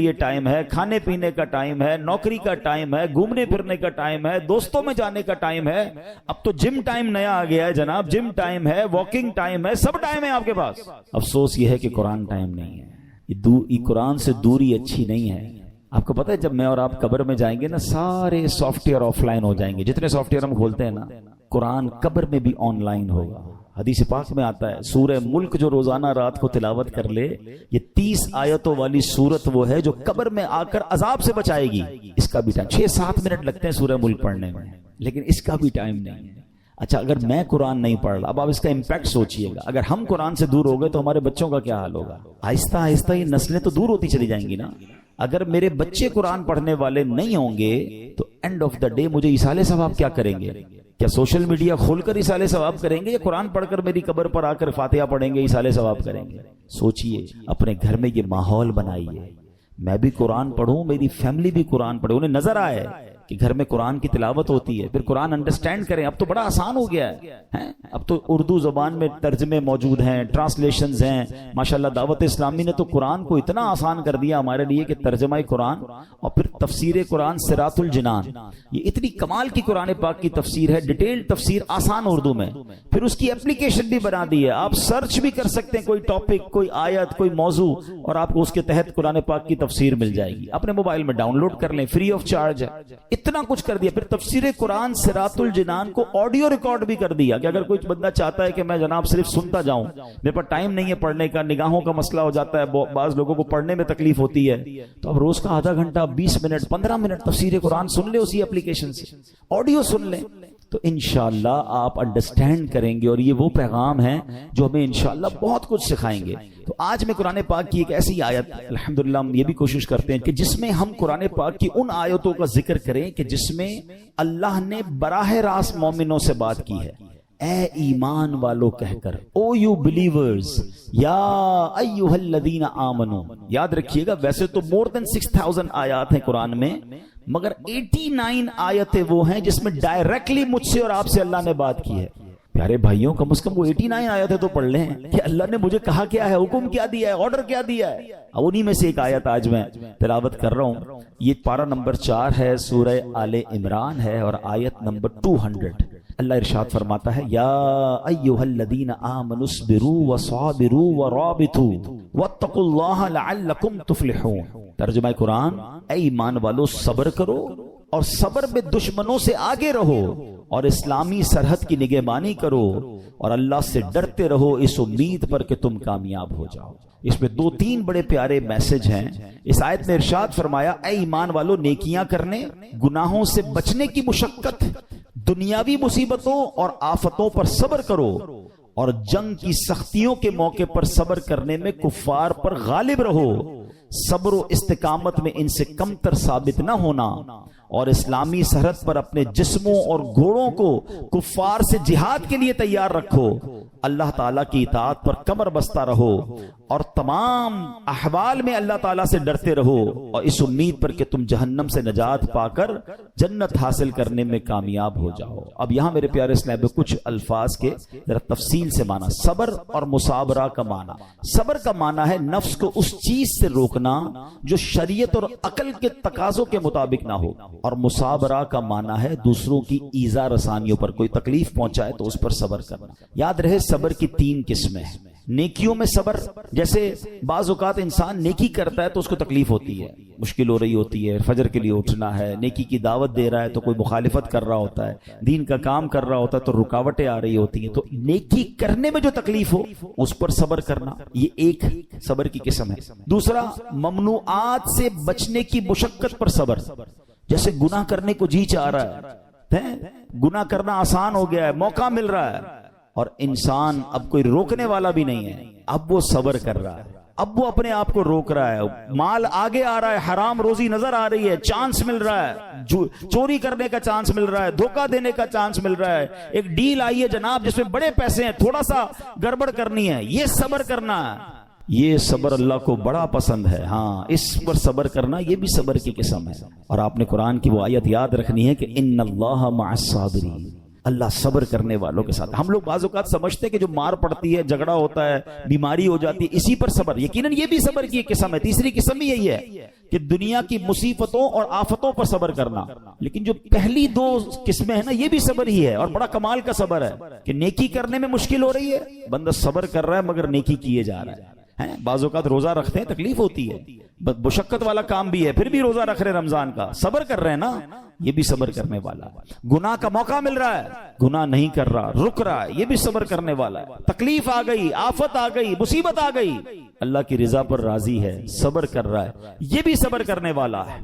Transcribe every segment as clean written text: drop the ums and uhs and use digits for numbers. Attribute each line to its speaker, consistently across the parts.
Speaker 1: یہ ٹائم ہے، کھانے پینے کا ٹائم ہے، نوکری کا ٹائم ہے، گھومنے پھرنے کا ٹائم ہے، دوستوں میں جانے کا ٹائم ہے. اب تو جم ٹائم نیا آ گیا ہے جناب، جم ٹائم ہے، واکنگ ٹائم ہے، سب ٹائم ہے آپ کے پاس. افسوس یہ ہے کہ قرآن ٹائم نہیں ہے. یہ قرآن سے دوری اچھی نہیں ہے. آپ کو پتہ ہے جب میں اور آپ قبر میں جائیں گے نا، سارے سافٹ ویئر آف لائن ہو جائیں گے. جتنے سافٹ ویئر ہم کھولتے ہیں نا، قرآن قبر میں بھی آن لائن ہوگا. حدیث پاک میں آتا ہے سورہ ملک جو روزانہ رات کو تلاوت کر لے، یہ 30 آیتوں والی سورت وہ ہے جو قبر میں آ کر عذاب سے بچائے گی. اس کا بھی ٹائم 6-7 منٹ لگتے ہیں سورہ ملک پڑھنے میں، لیکن اس کا بھی ٹائم نہیں ہے. اچھا اگر میں قرآن نہیں پڑھ رہا، اب آپ اس کا امپیکٹ سوچئے گا. اگر ہم قرآن سے دور ہو گئے تو ہمارے بچوں کا کیا حال ہوگا؟ آہستہ آہستہ یہ نسلیں تو دور ہوتی چلی جائیں گی نا. اگر میرے بچے قرآن پڑھنے والے نہیں ہوں گے تو اینڈ آف دا ڈے مجھے ایصال ثواب کیا کریں گے؟ کیا سوشل میڈیا کھول کر ایصال ثواب کریں گے، یا قرآن پڑھ کر میری قبر پر آ کر فاتحہ پڑھیں گے ایصال ثواب کریں گے؟ سوچئے، اپنے گھر میں یہ ماحول بنائیے. میں بھی قرآن پڑھوں، میری فیملی بھی قرآن پڑھے، انہیں نظر آئے کہ گھر میں قرآن کی تلاوت ہوتی ہے، پھر قرآن انڈرسٹینڈ کریں. اب تو بڑا آسان ہو گیا ہے، اب تو اردو زبان میں ترجمے موجود ہیں، ٹرانسلیشنز ہیں. ماشاءاللہ دعوت اسلامی نے تو قرآن کو اتنا آسان کر دیا ہمارے لیے کہ ترجمہ قرآن اور پھر تفسیر قرآن صراط الجنان، یہ اتنی کمال کی قرآن پاک کی تفسیر ہے، ڈیٹیلڈ تفسیر آسان اردو میں. پھر اس کی اپلیکیشن بھی بنا دی ہے، آپ سرچ بھی کر سکتے ہیں کوئی ٹاپک، کوئی آیت، کوئی موضوع، اور آپ کو اس کے تحت قرآن پاک کی تفسیر مل جائے گی. اپنے موبائل میں ڈاؤن لوڈ کر لیں، فری آف چارج ہے. اتنا کچھ کر دیا. پھر تفسیر قرآن صراط الجنان کو آڈیو ریکارڈ بھی کر دیا کہ اگر کوئی بندہ چاہتا ہے کہ میں جناب صرف سنتا جاؤں، میرے پاس ٹائم نہیں ہے پڑھنے کا، نگاہوں کا مسئلہ ہو جاتا ہے، بعض لوگوں کو پڑھنے میں تکلیف ہوتی ہے، تو اب روز کا آدھا گھنٹہ 20 منٹ 15 منٹ تفسیر قرآن سن لے اسی اپلیکیشن سے، آڈیو سن لیں، تو انشاءاللہ آپ انڈرسٹینڈ کریں گے. اور یہ وہ پیغام ہیں جو ہمیں انشاءاللہ بہت کچھ سکھائیں گے. تو آج میں قرآن پاک کی ایک ایسی آیت، الحمدللہ ہم یہ بھی کوشش کرتے ہیں کہ جس میں ہم قرآن پاک کی ان آیتوں کا ذکر کریں کہ جس میں اللہ نے براہ راست مومنوں سے بات کی ہے. اے ایمان والو کہہ کر، او یو بلیورز، یا ایھا الذین آمنو. یاد رکھیے گا ویسے تو مور دین 6000 آیات ہیں قرآن میں، مگر 89 آیتیں وہ ہیں جس میں ڈائریکٹلی مجھ سے اور آپ سے اللہ نے بات کی ہے. پیارے بھائیوں کم از کم وہ 89 آیتیں تو پڑھ لیں کہ اللہ نے مجھے کہا کیا ہے، حکم کیا دیا ہے، آرڈر کیا دیا ہے. انہی میں سے ایک آیت آج میں تلاوت کر رہا ہوں. یہ پارہ نمبر 4 ہے، سورہ آل عمران ہے، اور آیت نمبر 200. اللہ ارشاد فرماتا ہے، یا ایھا الذین آمنوا اصبروا وصابروا ورابطوا واتقوا اللہ لعلکم تفلحون. ترجمہ قرآن، اے ایمان والو صبر کرو اور صبر میں دشمنوں سے آگے رہو، اور اسلامی سرحد کی نگہبانی کرو، اور اللہ سے ڈرتے رہو اس امید پر کہ تم کامیاب ہو جاؤ. اس میں 2-3 بڑے پیارے میسج ہیں. اس آیت میں ارشاد فرمایا، اے ایمان والو نیکیاں کرنے، گناہوں سے بچنے کی مشقت، دنیاوی مصیبتوں اور آفتوں پر صبر کرو، اور جنگ کی سختیوں کے موقع پر صبر کرنے میں کفار پر غالب رہو. صبر و استقامت میں ان سے کمتر ثابت نہ ہونا، اور اسلامی سرحد پر اپنے جسموں اور گھوڑوں کو کفار سے جہاد کے لیے تیار رکھو. اللہ تعالیٰ کی اطاعت پر کمر بستہ رہو، اور تمام احوال میں اللہ تعالیٰ سے ڈرتے رہو، اور اس امید پر کہ تم جہنم سے نجات پا کر جنت حاصل کرنے میں کامیاب ہو جاؤ. اب یہاں میرے پیارے اسلام کچھ الفاظ کے ذرا تفصیل سے معنی. صبر اور مصابرہ کا معنی، صبر کا معنی ہے نفس کو اس چیز سے روکنا جو شریعت اور عقل کے تقاضوں کے مطابق نہ ہو، اور مصابرہ کا معنی ہے دوسروں کی ایذا رسانیوں پر، کوئی تکلیف پہنچائے تو اس پر صبر کرنا. یاد رہے صبر کی 3 قسمیں ہیں. نیکیوں میں صبر، جیسے بعض اوقات انسان نیکی کرتا ہے تو اس کو تکلیف ہوتی ہے، مشکل ہو رہی ہوتی ہے، فجر کے لیے اٹھنا ہے، نیکی کی دعوت دے رہا ہے تو کوئی مخالفت کر رہا ہوتا ہے، دین کا کام کر رہا ہوتا ہے تو رکاوٹیں آ رہی ہوتی ہیں. تو نیکی کرنے میں جو تکلیف ہو اس پر صبر کرنا، یہ ایک صبر کی قسم ہے. دوسرا ممنوعات سے بچنے کی مشقت پر صبر، جیسے گناہ کرنے کو جی چاہ رہا ہے، گناہ کرنا آسان ہو گیا ہے، موقع مل رہا ہے، اور انسان اب کوئی روکنے والا بھی نہیں ہے، اب وہ صبر کر رہا ہے، اب وہ اپنے آپ کو روک رہا ہے. مال آگے آ رہا ہے، حرام روزی نظر آ رہی ہے، چانس مل رہا ہے، چوری کرنے کا چانس مل رہا ہے، دھوکہ دینے کا چانس مل رہا ہے، ایک ڈیل آئی ہے جناب جس میں بڑے پیسے ہیں، تھوڑا سا گڑبڑ کرنی ہے، یہ صبر کرنا ہے. یہ صبر اللہ کو بڑا پسند ہے. ہاں اس پر صبر کرنا یہ بھی صبر کی قسم ہے. اور آپ نے قرآن کی وہ آیت یاد رکھنی ہے کہ ان اللہ مع الصابرین، اللہ صبر کرنے والوں کے ساتھ. ہم لوگ بعض اوقات سمجھتے ہیں کہ جو مار پڑتی ہے، جھگڑا ہوتا ہے، بیماری ہو جاتی ہے، اسی پر صبر. یقیناً یہ بھی صبر کی ایک قسم ہے. تیسری قسم بھی یہی ہے کہ دنیا کی مصیبتوں اور آفتوں پر صبر کرنا. لیکن جو پہلی دو قسمیں ہیں نا، یہ بھی صبر ہی ہے، اور بڑا کمال کا صبر ہے کہ نیکی کرنے میں مشکل ہو رہی ہے، بندہ صبر کر رہا ہے مگر نیکی کیے جا رہا ہے. بعض اوقات روزہ رکھتے ہیں، تکلیف ہوتی ہے، مشقت والا کام بھی ہے، پھر بھی روزہ رکھ رہے رمضان کا، صبر کر رہے ہیں نا، یہ بھی صبر کرنے والا ہے. گناہ کا موقع مل رہا ہے، گناہ نہیں کر رہا، رک رہا ہے، یہ بھی صبر کرنے والا ہے. تکلیف آ گئی، آفت آ گئی، مصیبت آ گئی، اللہ کی رضا پر راضی ہے، صبر کر رہا ہے، یہ بھی صبر کرنے والا ہے.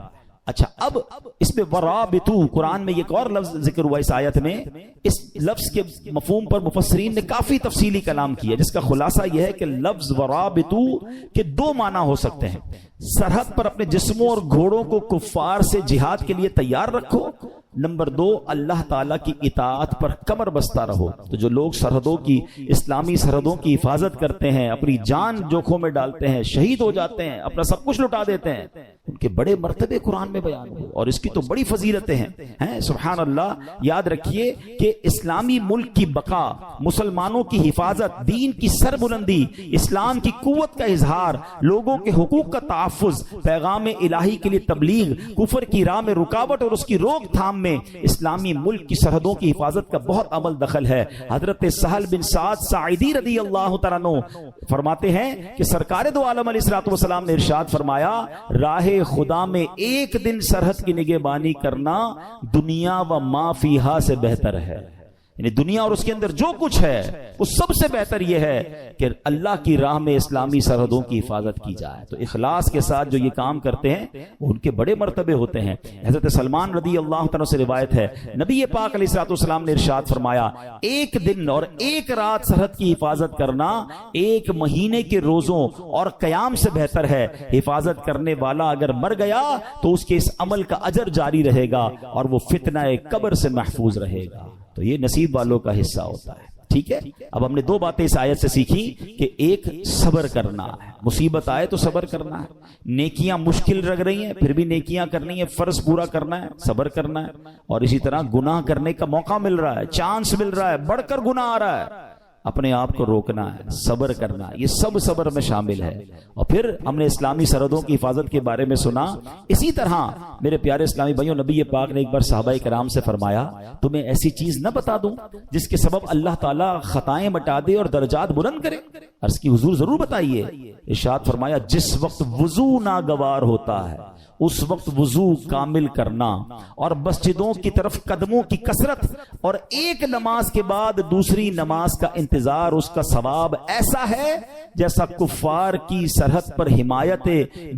Speaker 1: اچھا، اب اس میں ورابطو، قرآن میں ایک اور لفظ ذکر ہوا اس آیت میں. اس لفظ کے مفہوم پر مفسرین نے کافی تفصیلی کلام کیا، جس کا خلاصہ یہ ہے کہ لفظ ورابطو کے دو معنی ہو سکتے ہیں. سرحد پر اپنے جسموں اور گھوڑوں کو کفار سے جہاد کے لیے تیار رکھو. نمبر 2، اللہ تعالیٰ کی اطاعت پر کمر بستہ رہو. تو جو لوگ سرحدوں کی، اسلامی سرحدوں کی حفاظت کرتے ہیں، اپنی جان جوکھوں میں ڈالتے ہیں، شہید ہو جاتے ہیں، اپنا سب کچھ لٹا دیتے ہیں، ان کے بڑے مرتبے قرآن میں بیان ہوئے، اور اس کی تو بڑی فضیلتیں ہیں. سبحان اللہ. یاد رکھیے کہ اسلامی ملک کی بقا، مسلمانوں کی حفاظت، دین کی سربلندی، اسلام کی قوت کا اظہار، لوگوں کے حقوق کا تحفظ، پیغام الہی کے لیے تبلیغ، کفر کی راہ میں رکاوٹ اور اس کی روک تھام میں اسلامی ملک کی سرحدوں کی حفاظت کا بہت عمل دخل ہے. حضرت سہل بن سعد ساعدی رضی اللہ تعالیٰ عنہ فرماتے ہیں کہ سرکار دو عالم علیہ الصلوۃ والسلام نے ارشاد فرمایا، راہ خدا میں ایک دن سرحد کی نگہبانی کرنا دنیا و ما فیہا سے بہتر ہے. یعنی دنیا اور اس کے اندر جو کچھ ہے وہ سب سے بہتر یہ ہے کہ اللہ کی راہ میں اسلامی سرحدوں کی حفاظت کی جائے. تو اخلاص کے ساتھ جو یہ کام کرتے ہیں ان کے بڑے مرتبے ہوتے ہیں. حضرت سلمان رضی اللہ عنہ سے روایت ہے، نبی پاک علیہ الصلوۃ والسلام نے ارشاد فرمایا، ایک دن اور ایک رات سرحد کی حفاظت کرنا ایک مہینے کے روزوں اور قیام سے بہتر ہے. حفاظت کرنے والا اگر مر گیا تو اس کے اس عمل کا اجر جاری رہے گا اور وہ فتنہ قبر سے محفوظ رہے گا. تو یہ نصیب والوں کا حصہ ہوتا ہے. ٹھیک ہے، اب ہم نے دو باتیں اس آیت سے سیکھی کہ ایک صبر کرنا ہے، مصیبت آئے تو صبر کرنا ہے، نیکیاں مشکل لگ رہی ہیں پھر بھی نیکیاں کرنی ہے، فرض پورا کرنا ہے، صبر کرنا ہے. اور اسی طرح گناہ کرنے کا موقع مل رہا ہے، چانس مل رہا ہے، بڑھ کر گناہ آ رہا ہے، اپنے آپ کو روکنا ہے، صبر کرنا ہے. یہ سب صبر میں شامل ہے. اور پھر ہم نے اسلامی سرحدوں کی حفاظت کے بارے میں سنا. اسی طرح میرے پیارے اسلامی بھائیوں، نبی پاک نے ایک بار صحابہ کرام سے فرمایا، تمہیں ایسی چیز نہ بتا دوں جس کے سبب اللہ تعالیٰ خطائیں مٹا دے اور درجات بلند کرے؟ عرض کی حضور ضرور بتائیے. ارشاد فرمایا، جس وقت وضو ناگوار ہوتا ہے اس وقت وضو کامل کرنا، اور مسجدوں کی طرف قدموں کی کثرت، اور ایک نماز کے بعد دوسری نماز کا انتظار، اس کا ثواب ایسا ہے جیسا کفار کی سرحد پر حمایت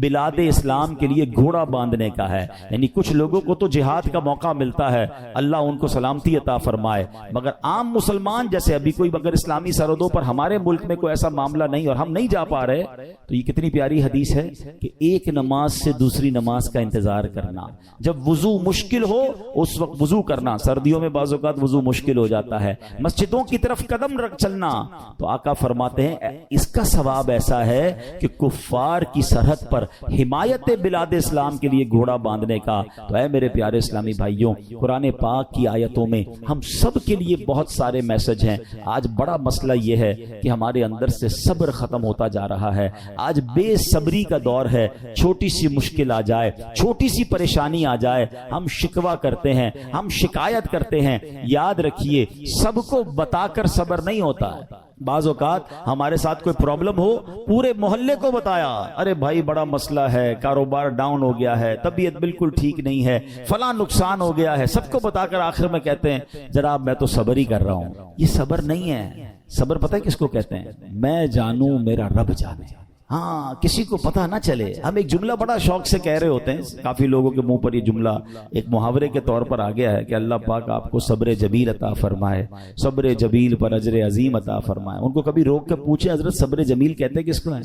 Speaker 1: بلاد اسلام کے لیے گھوڑا باندھنے کا ہے. یعنی کچھ لوگوں کو تو جہاد کا موقع ملتا ہے، اللہ ان کو سلامتی عطا فرمائے، مگر عام مسلمان جیسے ابھی کوئی اگر اسلامی سرحدوں پر ہمارے ملک میں کوئی ایسا معاملہ نہیں اور ہم نہیں جا پا رہے، تو یہ کتنی پیاری حدیث ہے کہ ایک نماز سے دوسری نماز کا انتظار کرنا. جب وضو مشکل ہو اس وقت وضو کرنا. سردیوں میں بعض اوقات وضو مشکل ہو جاتا ہے. مسجدوں کی طرف قدم رکھ چلنا. تو آقا فرماتے ہیں اس کا ثواب ایسا ہے کہ کفار کی سرحد پر حمایت بلاد اسلام کے لیے گھوڑا باندھنے کا. تو اے میرے پیارے اسلامی بھائیوں، قرآن پاک کی آیتوں میں ہم سب کے لیے بہت سارے میسج ہیں. آج بڑا مسئلہ یہ ہے کہ ہمارے اندر سے صبر ختم ہوتا جا رہا ہے. آج بے صبری کا دور ہے. چھوٹی سی مشکل آ جائے، چھوٹی سی پریشانی آ جائے، ہم شکوہ کرتے ہیں، ہم شکایت کرتے ہیں. یاد رکھیے، سب کو بتا کر صبر نہیں ہوتا ہے. بعض اوقات ہمارے ساتھ کوئی پرابلم ہو، پورے محلے کو بتایا، ارے بھائی بڑا مسئلہ ہے، کاروبار ڈاؤن ہو گیا ہے، طبیعت بالکل ٹھیک نہیں ہے، فلاں نقصان ہو گیا ہے، سب کو بتا کر آخر میں کہتے ہیں جناب میں تو صبر ہی کر رہا ہوں. یہ صبر نہیں ہے. صبر پتہ ہے کس کو کہتے ہیں؟ میں جانوں میرا رب جانے. ہاں، کسی کو پتہ نہ چلے. ہم ایک جملہ بڑا شوق سے کہہ رہے ہوتے ہیں، کافی لوگوں کے منہ پر یہ جملہ ایک محاورے کے طور پر آ گیا ہے کہ اللہ پاک آپ کو صبر جمیل عطا فرمائے، صبر جمیل پر اجر عظیم عطا فرمائے. ان کو کبھی روک کے پوچھیں حضرت صبر جمیل کہتے کس کو ہیں؟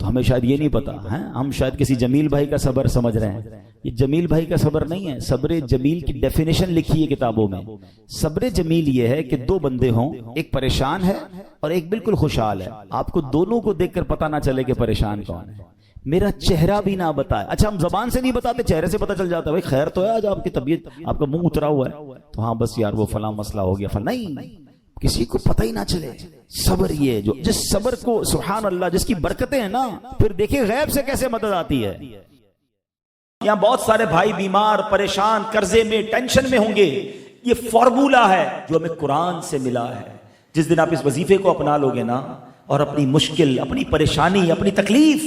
Speaker 1: تو ہمیں شاید یہ نہیں پتا ہے. ہم شاید کسی جمیل بھائی کا صبر سمجھ رہے ہیں. یہ جمیل بھائی کا صبر نہیں ہے. صبر جمیل کی ڈیفینیشن لکھی ہے کتابوں میں. صبر جمیل یہ ہے کہ دو بندے ہوں، ایک پریشان ہے اور ایک بالکل خوشحال ہے. آپ کو دونوں کو دیکھ کر پتہ نہ چلے کہ پریشان کون ہے. میرا چہرہ بھی نہ بتائے. اچھا ہم زبان سے نہیں بتاتے, چہرے سے پتہ چل جاتا ہے بھائی خیر تو ہے, آج آپ کی طبیعت, آپ کا منہ اترا ہوا ہے تو ہاں بس یار وہ فلاں مسئلہ ہو گیا فلاں. نہیں, کسی کو پتہ ہی نہ چلے. صبر یہ جو جس صبر کو سبحان اللہ جس کی برکتیں ہیں نا, پھر دیکھیں غیب سے کیسے مدد آتی ہے. یہاں بہت سارے بھائی بیمار, پریشان, قرضے میں, ٹینشن میں ہوں گے. یہ فارمولا ہے جو ہمیں قرآن سے ملا ہے. جس دن آپ اس وظیفے کو اپنا لو گے نا, اور اپنی مشکل, اپنی پریشانی, اپنی تکلیف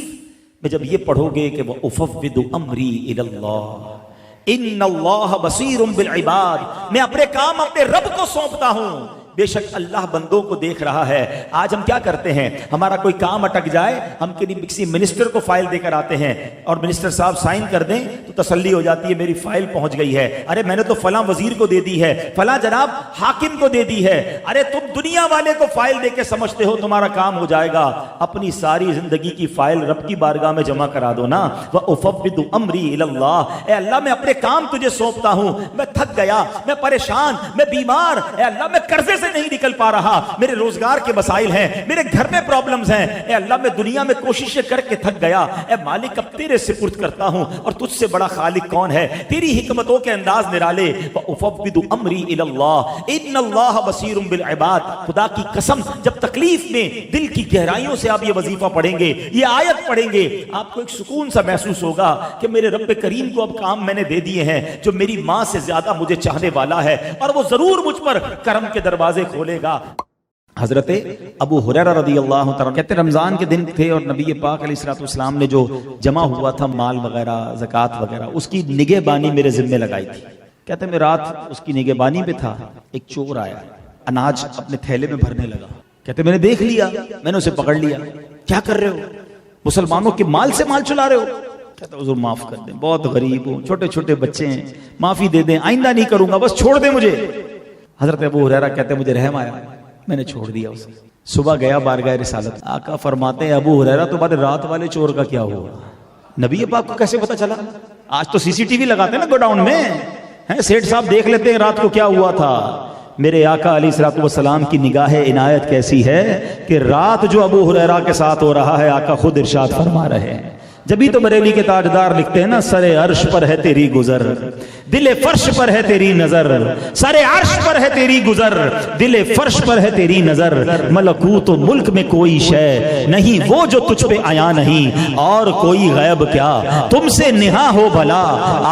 Speaker 1: میں جب یہ پڑھو گے کہ وَأُفَوِّضُ أَمْرِي إِلَى اللَّهِ إِنَّ اللَّهَ بَصِيرٌ بِالْعِبَادِ, میں اپنے کام اپنے رب کو سونپتا ہوں, بے شک اللہ بندوں کو دیکھ رہا ہے. آج ہم کیا کرتے ہیں, ہمارا کوئی کام اٹک جائے, ہم کسی منسٹر کو فائل دے کر آتے ہیں اور منسٹر صاحب سائن کر دیں تو تسلی ہو جاتی ہے میری فائل پہنچ گئی ہے. ارے میں نے تو فلاں وزیر کو دے دی ہے, فلاں جناب حاکم کو دے دی ہے. ارے تم دنیا والے کو فائل دے کے سمجھتے ہو تمہارا کام ہو جائے گا. اپنی ساری زندگی کی فائل رب کی بارگاہ میں جمع کرا دو نا. وَأُفَوِّضُ أَمْرِي إِلَى اللَّهِ, اے اللہ میں اپنے کام تجھے سونپتا ہوں, میں تھک گیا, میں پریشان, میں بیمار, اے اللہ میں قرضے سے نہیں نکل پا رہا, میرے روزگار کے مسائل ہیں, میرے گھر میں پرابلمز ہیں, اے اللہ میں دنیا میں کوششیں کر کے تھک گیا. اے مالک اب تیرے سپرد کرتا ہوں, اور تجھ سے بڑا خالق کون ہے, تیری حکمتوں کے انداز نرالے. وَأُفَوِّضُ أَمْرِي إِلَى اللَّهِ إِنَّ اللَّهَ بَصِيرٌ بِالْعِبَادِ. خدا کی قسم جب تکلیف میں دل کی گہرائیوں سے آپ یہ وظیفہ پڑھیں گے, یہ آیت پڑھیں گے, آپ کو ایک سکون سا محسوس ہوگا کہ میرے رب کریم کو اب کام میں نے دے دیے ہیں جو میری ماں سے زیادہ مجھے چاہنے والا ہے, اور وہ ضرور مجھ پر کرم کے دروازے کھولے گا. حضرت ابو ہریرہ رضی اللہ تعالیٰ کہتے رمضان کے دن تھے اور نبی پاک علیہ الصلوۃ والسلام نے جو جمع ہوا تھا مال وغیرہ, زکوٰۃ وغیرہ, اس کی نگہبانی میرے ذمہ لگائی تھی. کہتے میں رات اس کی نگہبانی پہ تھا, ایک چور آیا, اناج اپنے تھیلے میں بھرنے لگا. کہتے میں نے دیکھ لیا, میں نے اسے پکڑ لیا. کیا کر رہے ہو, مسلمانوں کے مال سے مال چلا رہے ہو. کہتا حضور معاف کر دیں, بہت غریب ہوں, چھوٹے چھوٹے بچے ہیں, معافی دے دیں, آئندہ نہیں کروں گا, بس چھوڑ دیں مجھے. حضرت ابو ہریرہ کہتے مجھے رحم آیا, میں نے چھوڑ دیا اسے. صبح گیا بارگاہ رسالت, آقا فرماتے ہیں ابو ہریرہ تمہارے رات والے چور کا کیا ہوا؟ نبی پاک کو کیسے پتا چلا؟ آج تو سی سی ٹی وی لگاتے ہیں نا گوڈاؤن میں, سیٹ صاحب دیکھ لیتے ہیں رات کو کیا ہوا تھا. میرے آقا علیہ الصلوۃ والسلام کی نگاہ عنایت کیسی ہے کہ رات جو ابو ہریرہ کے ساتھ ہو رہا ہے آقا خود ارشاد فرما رہے ہیں. جبھی تو بریلی کے تاجدار لکھتے ہیں نا, سر عرش پر ہے تیری گزر, دل فرش پر ہے تیری نظر, سر عرش پر ہے تیری گزر, دل فرش پر ہے تیری نظر, ملکوت و ملک میں کوئی شے نہیں وہ جو تجھ پہ آیا نہیں, اور کوئی غیب کیا تم سے نہا ہو بھلا,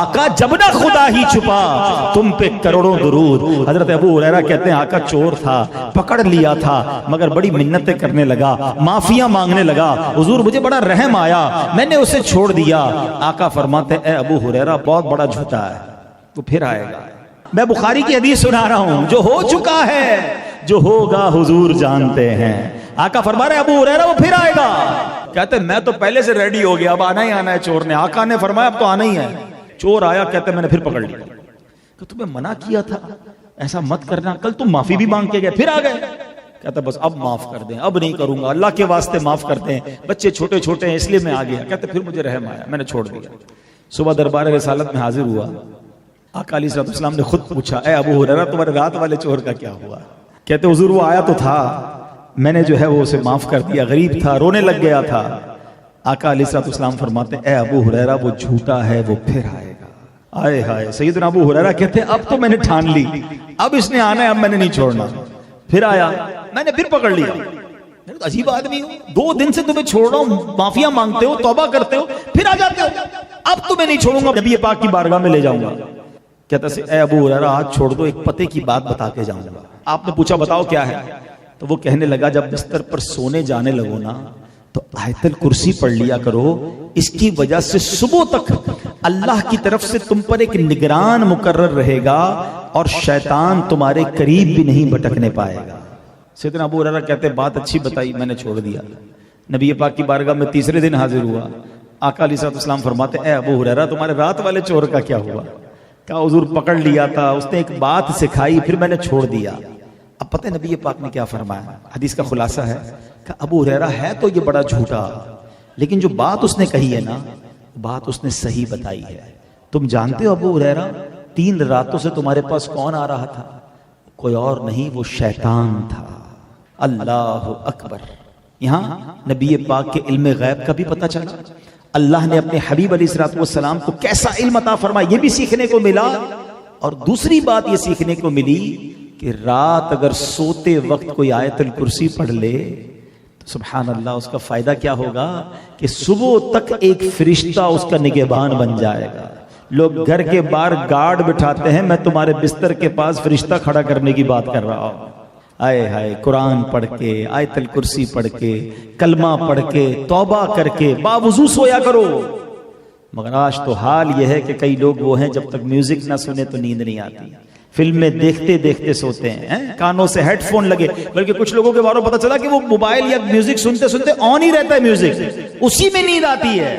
Speaker 1: آقا جب نہ خدا ہی چھپا تم پہ کروڑوں درود. حضرت ابو ہریرہ کہتے ہیں آقا چور تھا, پکڑ لیا تھا, مگر بڑی منتیں کرنے لگا, معافیاں مانگنے لگا, حضور مجھے بڑا رحم آیا, میں نے اسے چھوڑ دیا. آقا فرماتے اے ابو ہریرہ بہت بڑا جھوٹا ہے, وہ پھر آئے گا. میں بخاری کی حدیث سنا رہا ہوں, جو ہو چکا ہے جو ہوگا حضور جانتے ہیں. آقا فرما رہے ابو ہریرہ وہ پھر آئے گا. کہتے میں تو پہلے سے ریڈی ہو گیا, اب آنا ہی آنا ہے چور نے. آقا نے فرمایا اب تو آنا ہی ہے. چور آیا, کہتے میں نے پھر پکڑ لیا. کہ تمہیں منع کیا تھا ایسا مت کرنا, کل تم معافی بھی مانگ کے گئے, پھر آ گئے. کہتا بس اب معاف کر دیں, اب نہیں کروں گا, اللہ کے واسطے معاف کرتے ہیں, بچے چھوٹے چھوٹے ہیں اس لیے میں آ گیا. کہتے پھر مجھے رحم آیا, میں نے چھوڑ دیا. صبح دربار رسالت میں حاضر ہوا, آقا علیہ الصلوۃ والسلام نے خود پوچھا اے ابو ہریرہ تمہارے رات والے چور کا کیا ہوا؟ کہتے حضور وہ آیا تو تھا, میں نے جو ہے وہ اسے معاف کر دیا, غریب تھا, رونے لگ گیا تھا. آقا علیہ الصلوۃ والسلام فرماتے اے ابو ہریرہ وہ جھوٹا ہے, وہ پھر آئے گا. آئے ہائے, سیدنا ابو ہریرہ کہتے ہیں اب تو میں نے ٹھان لی, اب اس نے آنا ہے, اب میں نے نہیں چھوڑنا. پھر آیا, میں نے پھر پکڑ لیا. عجیب آدمی ہو, 2 دن سے تمہیں چھوڑ رہا ہوں, معافیاں مانگتے ہو, توبہ کرتے ہو, پھر آ جاتے ہو, اب تو میں نہیں چھوڑوں گا, نبی پاک کی بارگاہ میں لے جاؤں گا. کہتا سے اے ابو ہریرہ آج چھوڑ دو, ایک پتے کی بات بتا کے جاؤں گا. آپ نے پوچھا بتاؤ کیا ہے؟ تو وہ کہنے لگا جب بستر پر سونے جانے لگو نا تو آیت الکرسی پڑھ لیا کرو, اس کی وجہ سے صبح تک اللہ کی طرف سے تم پر ایک نگران مقرر رہے گا اور شیطان تمہارے قریب بھی نہیں بھٹکنے پائے گا. سیدنا ابو ہریرہ کہتے بات اچھی بتائی, میں نے چھوڑ دیا. نبی پاک کی بارگاہ میں تیسرے دن حاضر ہوا. آقا علیہ السلام فرماتے اے ابو ہریرہ تمہارے رات والے چور کا کیا ہوا؟ کہا حضور پکڑ لیا تھا, اس نے ایک بات سکھائی, پھر میں نے چھوڑ دیا. اب پتہ ہے نبی پاک نے کیا فرمایا؟ حدیث کا خلاصہ ہے کہ ابو ہریرہ ہے تو یہ بڑا جھوٹا, لیکن جو بات اس نے کہی ہے نا, بات اس نے صحیح بتائی ہے. تم جانتے ہو ابو ہریرہ 3 راتوں سے تمہارے پاس کون آ رہا تھا؟ کوئی اور نہیں, وہ شیطان تھا. اللہ اکبر. یہاں نبی پاک کے علم غیب کا بھی پتہ چلا, اللہ نے اپنے حبیب علیہ الصلوۃ والسلام کو کیسا علم عطا فرمایا یہ بھی سیکھنے کو ملا. اور دوسری بات یہ سیکھنے کو ملی کہ رات اگر سوتے وقت کوئی آیت الکرسی پڑھ لے تو سبحان اللہ اس کا فائدہ کیا ہوگا کہ صبح تک ایک فرشتہ اس کا نگہبان بن جائے گا. لوگ گھر کے باہر گارڈ بٹھاتے ہیں، میں تمہارے بستر کے پاس فرشتہ کھڑا کرنے کی بات کر رہا ہوں. آئے ہائے، قرآن پڑھ کے، آیت الکرسی پڑھ کے، کلمہ پڑھ کے، توبہ کر کے باوضو سویا کرو. مگر آج تو حال یہ ہے کہ کئی لوگ وہ ہیں جب تک میوزک نہ سنے تو نیند نہیں آتی، فلمیں دیکھتے دیکھتے سوتے ہیں، کانوں سے ہیڈ فون لگے. بلکہ کچھ لوگوں کے بارے میں پتا چلا کہ وہ موبائل یا میوزک سنتے سنتے آن ہی رہتا ہے، میوزک اسی میں نیند آتی ہے.